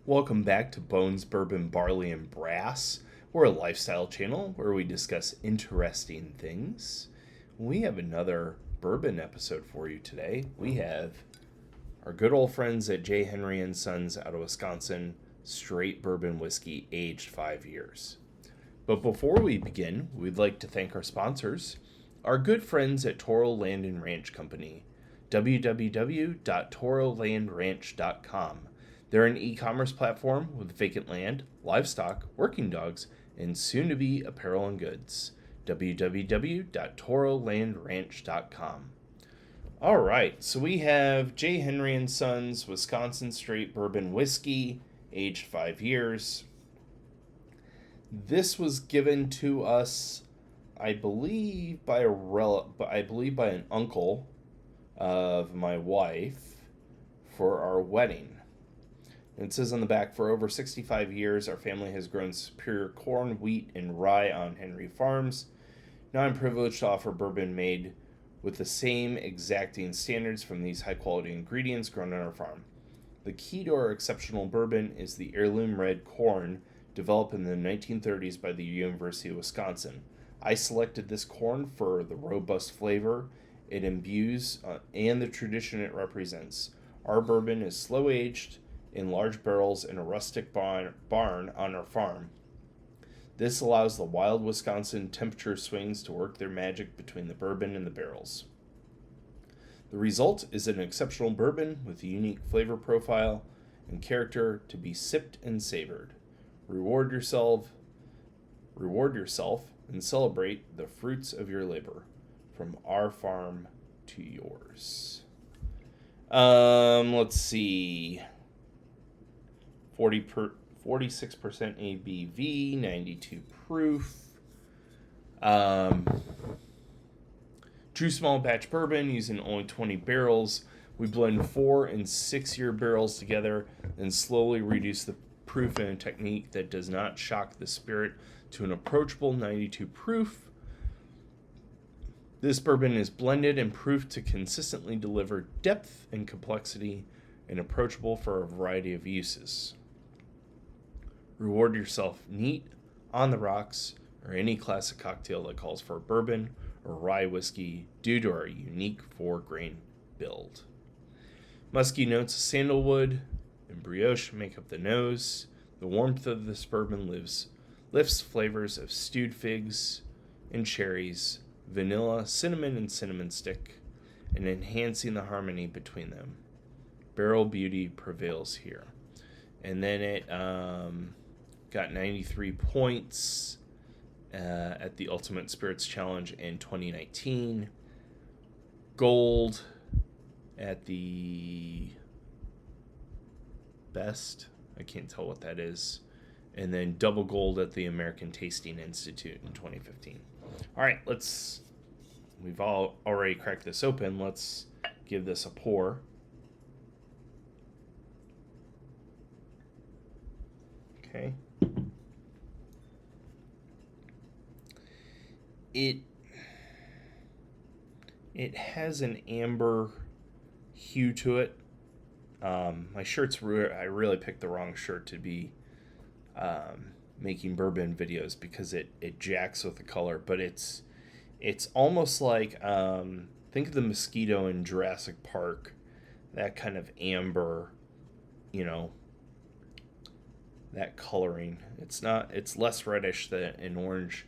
Welcome back to Bones, Bourbon, Barley, and Brass. We're a lifestyle channel where we discuss interesting things. We have another bourbon episode for you today. We have our good old friends at J. Henry and Sons out of Wisconsin, straight bourbon whiskey, aged 5 years. But before we begin, we'd like to thank our sponsors, our good friends at Toro Land and Ranch Company, www.torolandranch.com. They're an e-commerce platform with vacant land, livestock, working dogs, and soon-to-be apparel and goods. www.torolandranch.com. All right, so we have J. Henry & Sons Wisconsin Straight Bourbon Whiskey, aged 5 years. This was given to us, I believe, by an uncle of my wife for our wedding. And it says on the back, for over 65 years, our family has grown superior corn, wheat, and rye on Henry Farms. Now I'm privileged to offer bourbon made with the same exacting standards from these high-quality ingredients grown on our farm. The key to our exceptional bourbon is the heirloom red corn developed in the 1930s by the University of Wisconsin. I selected this corn for the robust flavor it imbues and the tradition it represents. Our bourbon is slow-aged in large barrels in a rustic barn on our farm. This allows the wild Wisconsin temperature swings to work their magic between the bourbon and the barrels. The result is an exceptional bourbon with a unique flavor profile and character to be sipped and savored. Reward yourself, and celebrate the fruits of your labor, from our farm to yours. Let's see. 46% ABV, 92 proof. True small batch bourbon using only 20 barrels. We blend 4 and 6 year barrels together and slowly reduce the proof in a technique that does not shock the spirit to an approachable 92 proof. This bourbon is blended and proofed to consistently deliver depth and complexity and approachable for a variety of uses. Reward yourself neat, on the rocks, or any classic cocktail that calls for bourbon or rye whiskey due to our unique 4-grain build. Musky notes of sandalwood and brioche make up the nose. The warmth of this bourbon lifts flavors of stewed figs and cherries, vanilla, cinnamon, and cinnamon stick, and enhancing the harmony between them. Barrel beauty prevails here. And then it got 93 points at the Ultimate Spirits Challenge in 2019. Gold at the best. I can't tell what that is. And then double gold at the American Tasting Institute in 2015. All right, we've already cracked this open. Let's give this a pour. Okay. It has an amber hue to it. My shirt's I really picked the wrong shirt to be making bourbon videos because it jacks with the color, but it's almost like think of the mosquito in Jurassic Park, that kind of amber, that coloring. It's less reddish than an orange.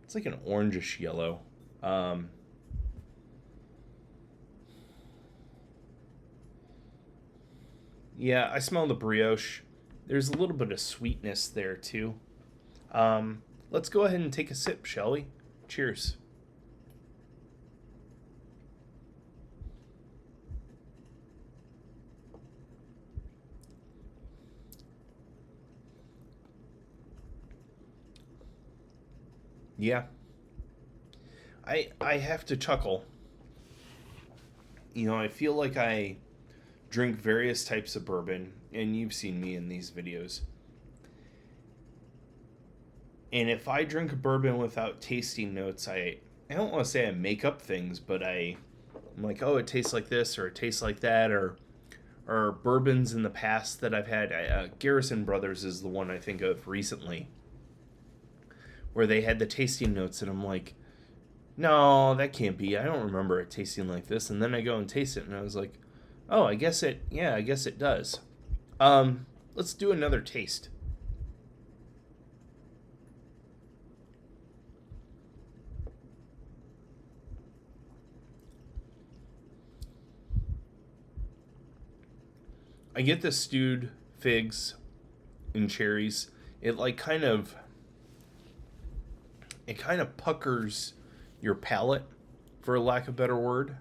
It's like an orangish yellow. Yeah, I smell the brioche. There's a little bit of sweetness there too. Let's go ahead and take a sip, shall we? Cheers. Yeah. I have to chuckle. I feel like I drink various types of bourbon, and you've seen me in these videos. And if I drink a bourbon without tasting notes, I don't want to say I make up things, but I'm like, oh, it tastes like this, or it tastes like that, or or bourbons in the past that I've had. Garrison Brothers is the one I think of recently, where they had the tasting notes, and I'm like, no, that can't be. I don't remember it tasting like this. And then I go and taste it, and I was like, oh, I guess it does. Let's do another taste. I get the stewed figs and cherries. It kind of puckers your palate, for lack of a better word.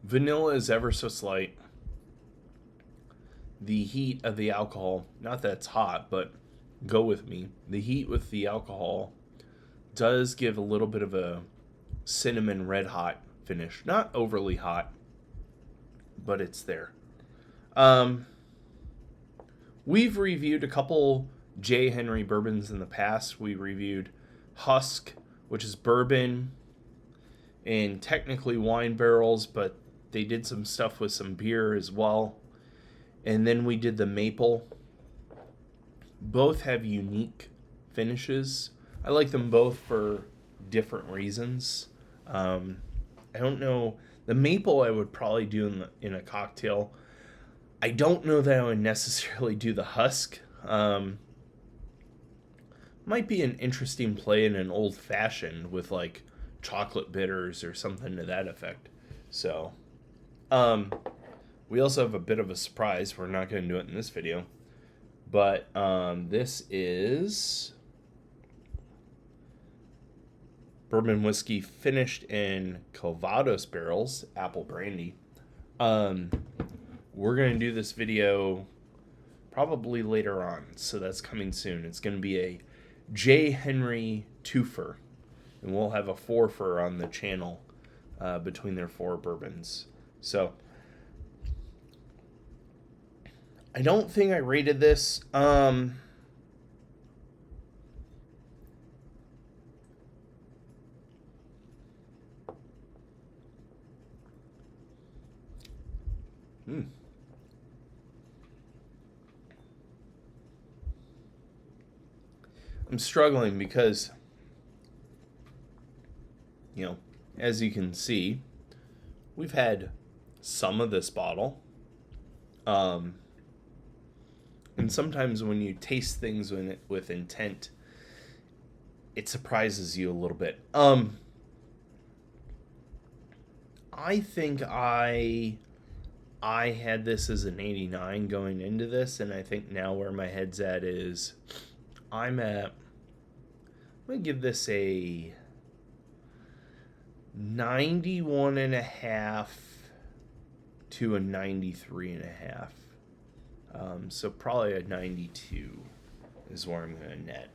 Vanilla is ever so slight. The heat of the alcohol, not that it's hot, but go with me. The heat with the alcohol does give a little bit of a cinnamon red hot finish. Not overly hot, but it's there. We've reviewed a couple J. Henry bourbons in the past. We reviewed Husk, which is bourbon and technically wine barrels, but they did some stuff with some beer as well. And then we did the maple. Both have unique finishes. I like them both for different reasons. I don't know. The maple I would probably do in a cocktail. I don't know that I would necessarily do the husk. Might be an interesting play in an old fashioned with like chocolate bitters or something to that effect. So, we also have a bit of a surprise. We're not going to do it in this video. But this is bourbon whiskey finished in Calvados barrels, apple brandy. We're going to do this video probably later on, so that's coming soon. It's going to be a J. Henry twofer, and we'll have a fourfer on the channel between their 4 bourbons. So, I don't think I rated this. I'm struggling because, as you can see, we've had some of this bottle. And sometimes when you taste things with intent, it surprises you a little bit. I think I had this as an 89 going into this, and I think now where my head's at is I'm going to give this a 91.5 to a 93.5. So probably a 92 is where I'm going to net.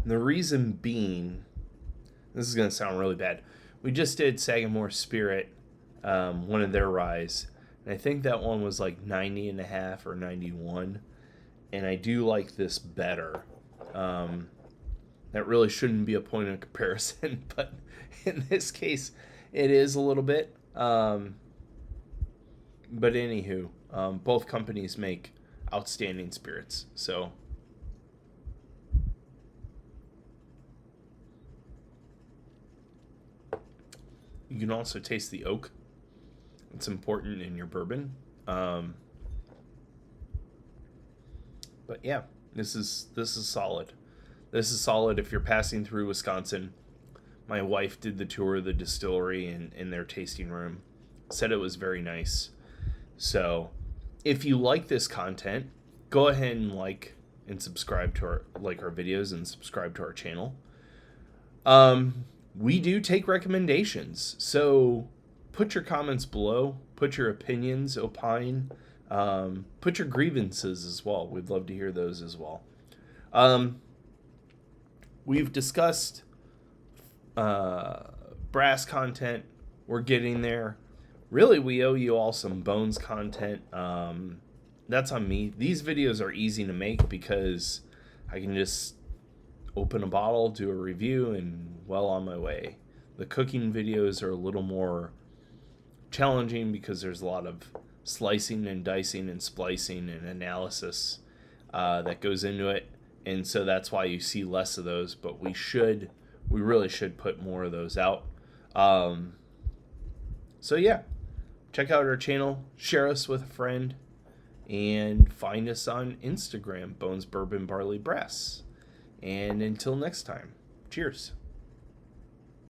The reason being, this is going to sound really bad. We just did Sagamore Spirit, one of their ryes, and I think that one was like 90.5 or 91, and I do like this better. That really shouldn't be a point of comparison, but in this case, it is a little bit. But anywho, both companies make outstanding spirits, so you can also taste the oak. It's important in your bourbon. But yeah, this is solid. This is solid if you're passing through Wisconsin. My wife did the tour of the distillery in their tasting room. Said it was very nice. So, if you like this content, go ahead and like and subscribe to our videos and subscribe to our channel. We do take recommendations, so put your comments below, put your opinions, opine, put your grievances as well. We'd love to hear those as well. We've discussed brass content. We're getting there. really, we owe you all some Bones content. That's on me. These videos are easy to make because I can just open a bottle, do a review, and well on my way. The cooking videos are a little more challenging because there's a lot of slicing and dicing and splicing and analysis that goes into it, and so that's why you see less of those. But we really should put more of those out. So yeah, check out our channel, share us with a friend, and find us on Instagram, Bones Bourbon Barley Brass. And until next time, cheers.